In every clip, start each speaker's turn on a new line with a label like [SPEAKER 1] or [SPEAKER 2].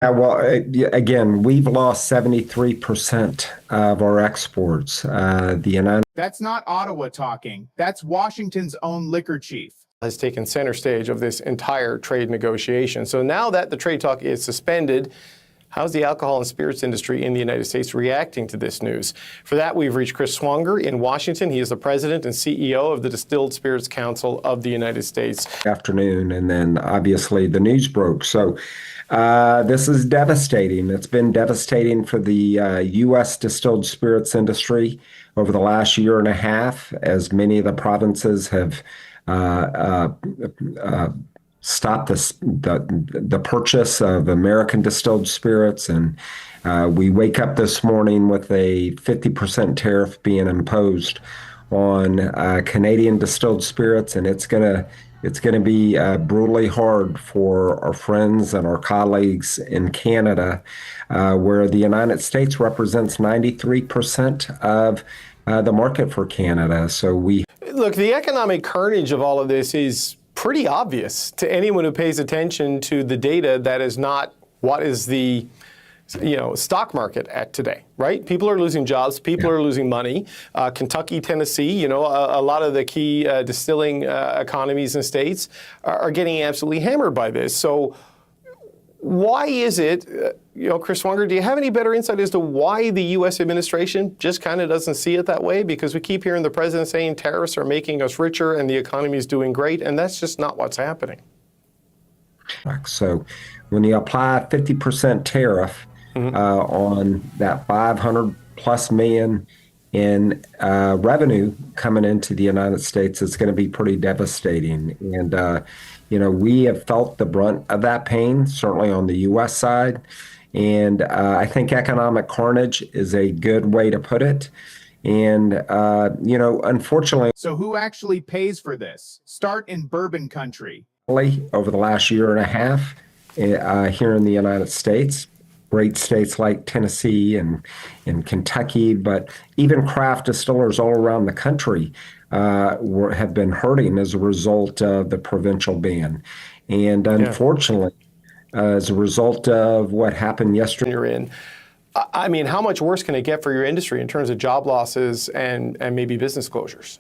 [SPEAKER 1] Again, we've lost 73% of our exports. The United
[SPEAKER 2] That's not Ottawa talking. That's Washington's own liquor chief.
[SPEAKER 3] Has taken center stage of this entire trade negotiation. So now that the trade talk is suspended, how's the alcohol and spirits industry in the United States reacting to this news? For that, we've reached Chris Swonger in Washington. He is the president and CEO of the Distilled Spirits Council of the United States.
[SPEAKER 1] Afternoon, and then obviously the news broke. So this is devastating. It's been devastating for the U.S. distilled spirits industry over the last year and a half, as many of the provinces have stop the purchase of American distilled spirits, and we wake up this morning with a 50% tariff being imposed on Canadian distilled spirits, and it's gonna be brutally hard for our friends and our colleagues in Canada, where the United States represents 93% of the market for Canada. So
[SPEAKER 3] Look, the economic carnage of all of this is pretty obvious to anyone who pays attention to the data that is not what is the stock market at today, right? People are losing jobs. People are losing money. Kentucky, Tennessee, a lot of the key distilling economies and states are getting absolutely hammered by this. So why is it, Chris Swonger, do you have any better insight as to why the U.S. administration just kind of doesn't see it that way? Because we keep hearing the president saying tariffs are making us richer and the economy is doing great, and that's just not what's happening.
[SPEAKER 1] So when you apply a 50% tariff on that 500 plus million in revenue coming into the United States, it's going to be pretty devastating. And, we have felt the brunt of that pain, certainly on the U.S. side. And I think economic carnage is a good way to put it. And, unfortunately.
[SPEAKER 2] So who actually pays for this? Start in Bourbon country.
[SPEAKER 1] Over the last year and a half here in the United States, great states like Tennessee and Kentucky, but even craft distillers all around the country have been hurting as a result of the provincial ban. And unfortunately, as a result of what happened yesterday.
[SPEAKER 3] You're in. I mean, how much worse can it get for your industry in terms of job losses and maybe business closures?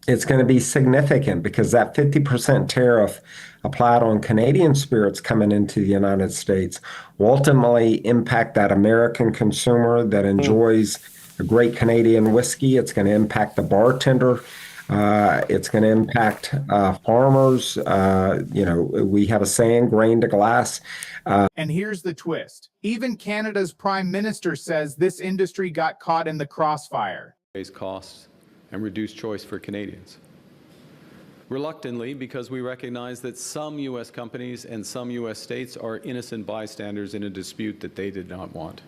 [SPEAKER 1] It's going to be significant because that 50% tariff applied on Canadian spirits coming into the United States will ultimately impact that American consumer that enjoys a great Canadian whiskey. It's going to impact the bartender. It's going to impact farmers. We have a saying, grain to glass.
[SPEAKER 2] And here's the twist. Even Canada's Prime Minister says this industry got caught in the crossfire.
[SPEAKER 4] Raise costs and reduce choice for Canadians. Reluctantly, because we recognize that some U.S. companies and some U.S. states are innocent bystanders in a dispute that they did not want.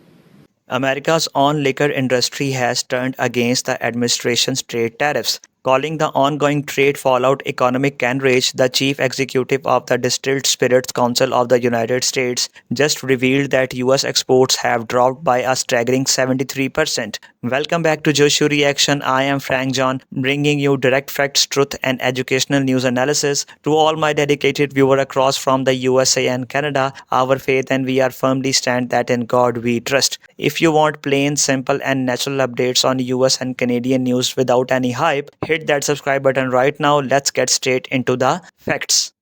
[SPEAKER 5] America's own liquor industry has turned against the administration's trade tariffs. Calling the ongoing trade fallout economic carnage, the chief executive of the Distilled Spirits Council of the United States just revealed that U.S. exports have dropped by a staggering 73%. Welcome back to Joshu Reaction. I am Frank John, bringing you direct facts, truth, and educational news analysis to all my dedicated viewers across from the USA and Canada. Our faith and we are firmly stand that in God we trust. If you want plain, simple, and natural updates on US and Canadian news without any hype, hit that subscribe button right now. Let's get straight into the facts.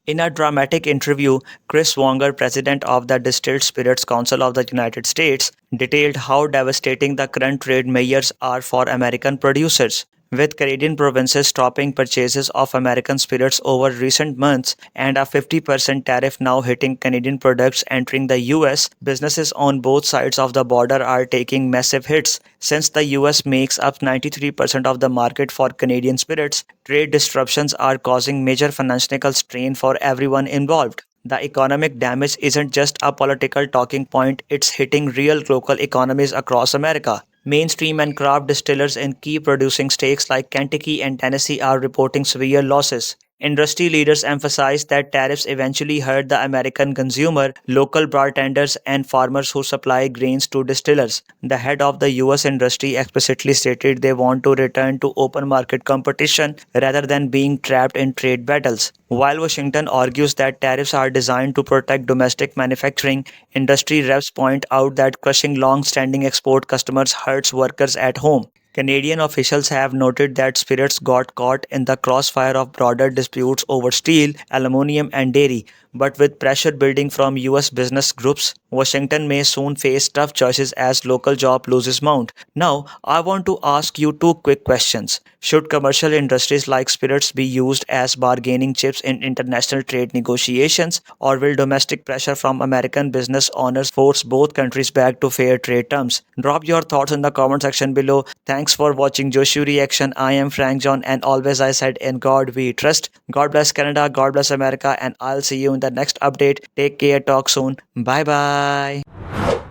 [SPEAKER 5] In a dramatic interview, Chris Swonger, president of the Distilled Spirits Council of the United States, detailed how devastating the current trade measures are for American producers. With Canadian provinces stopping purchases of American spirits over recent months and a 50% tariff now hitting Canadian products entering the US, businesses on both sides of the border are taking massive hits. Since the US makes up 93% of the market for Canadian spirits, trade disruptions are causing major financial strain for everyone involved. The economic damage isn't just a political talking point, it's hitting real local economies across America. Mainstream and craft distillers in key producing states like Kentucky and Tennessee are reporting severe losses. Industry leaders emphasize that tariffs eventually hurt the American consumer, local bartenders, and farmers who supply grains to distillers. The head of the US industry explicitly stated they want to return to open market competition rather than being trapped in trade battles. While Washington argues that tariffs are designed to protect domestic manufacturing, industry reps point out that crushing long-standing export customers hurts workers at home. Canadian officials have noted that spirits got caught in the crossfire of broader disputes over steel, aluminum, and dairy. But with pressure building from US business groups, Washington may soon face tough choices as local job losses mount. Now, I want to ask you two quick questions. Should commercial industries like spirits be used as bargaining chips in international trade negotiations, or will domestic pressure from American business owners force both countries back to fair trade terms? Drop your thoughts in the comment section below. Thanks for watching Joshu Reaction. I am Frank John, and always I said, in God we trust. God bless Canada, God bless America, and I'll see you in the next update. Take care, talk soon. Bye bye.